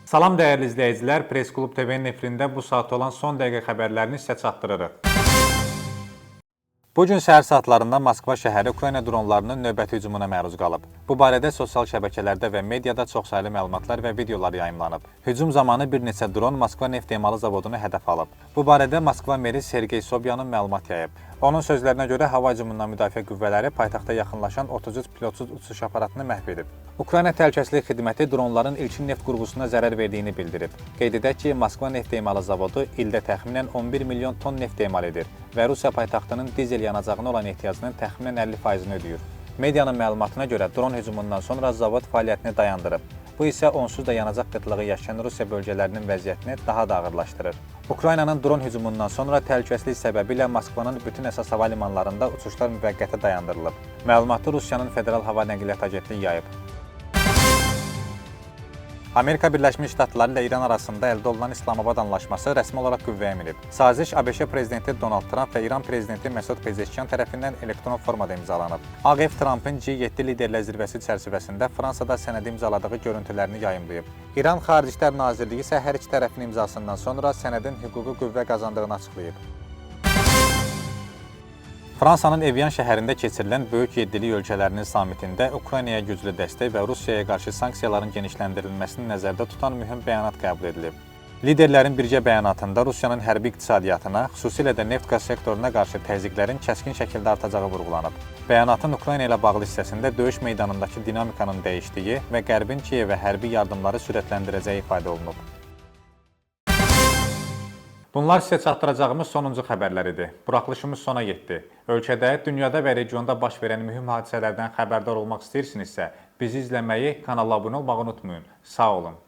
Salam dəyərli izləyicilər, Press Klub TV-nin efirində bu saat olan son dəqiqə xəbərlərini sizə çatdırırıq. Bu gün səhər saatlarında Moskva şəhəri Ukrayna dronlarının növbəti hücumuna məruz qalıb. Bu barədə sosial şəbəkələrdə və mediada çoxsaylı məlumatlar və videolar yayımlanıb. Hücum zamanı bir neçə dron Moskva neft emalı zavodunu hədəf alıb. Bu barədə Moskva meri Sergey Sobyanın məlumat yayıb. Onun sözlərinə görə hava hücumundan müdafiə qüvvələri paytaxta yaxınlaşan 33 pilotsuz uçuş aparatını məhv edib. Ukrayna Təhlükəsizlik Xidməti dronların ilkin neft qurğusuna zərər verdiyini bildirib. Qeyd edək ki, Moskva neft emalı zavodu ildə təxminən 11 milyon ton neft emal edir və Rusiya paytaxtının dizel yanacağına olan ehtiyacının təxminən 50%-ni ödəyir. Medianın məlumatına görə dron hücumundan sonra zavod fəaliyyətini dayandırıb. Bu isə onsuz da yanacaq qıtlığı yaşayan Rusiya bölgələrinin vəziyyətini daha da ağırlaşdırır. Ukraynanın dron hücumundan sonra təhlükəsizlik səbəbilə Moskvanın bütün əsas hava limanlarında uçuşlar müvəqqəti dayandırılıb. Məlumatı Rusiyanın Federal Hava Nəqliyyat Agentliyi yayıb. Amerika Birləşmiş Ştatları ilə İran arasında əldə olunan İslamabad anlaşması rəsmi olaraq qüvvəyə minib. Saziş ABŞ prezidenti Donald Trump və İran prezidenti Məsud Pezeşkiyan tərəfindən elektron formada imzalanıb. Ağ Ev Trumpın G7 liderlər zirvəsi çərçivəsində Fransada sənədi imzaladığı görüntülərini yayımlayıb. İran Xarici İşlər Nazirliyi isə hər iki tərəfin imzasından sonra sənədin hüquqi qüvvə qazandığını açıqlayıb. Fransanın Evian şəhərində keçirilən Böyük Yeddilik ölkələrinin samitində Ukraynaya güclü dəstək və Rusiyaya qarşı sanksiyaların genişləndirilməsini nəzərdə tutan mühüm bəyanat qəbul edilib. Liderlərin birgə bəyanatında Rusiyanın hərbi iqtisadiyyatına, xüsusilə də neft-qaz sektoruna qarşı təzyiqlərin kəskin şəkildə artacağı vurğulanıb. Bəyanatın Ukrayna ilə bağlı hissəsində döyüş meydanındakı dinamikanın dəyişdiyi və Qərbin Kiyevə hərbi yardımları sürətləndirəcəyi ifadə olunub. Bunlar sizə çatdıracağımız sonuncu xəbərlər idi. Buraxılışımız sona yetdi. Ölkədə, dünyada və regionda baş verən mühüm hadisələrdən xəbərdar olmaq istəyirsinizsə, bizi izləməyi, kanala abunə olmağı unutmayın. Sağ olun.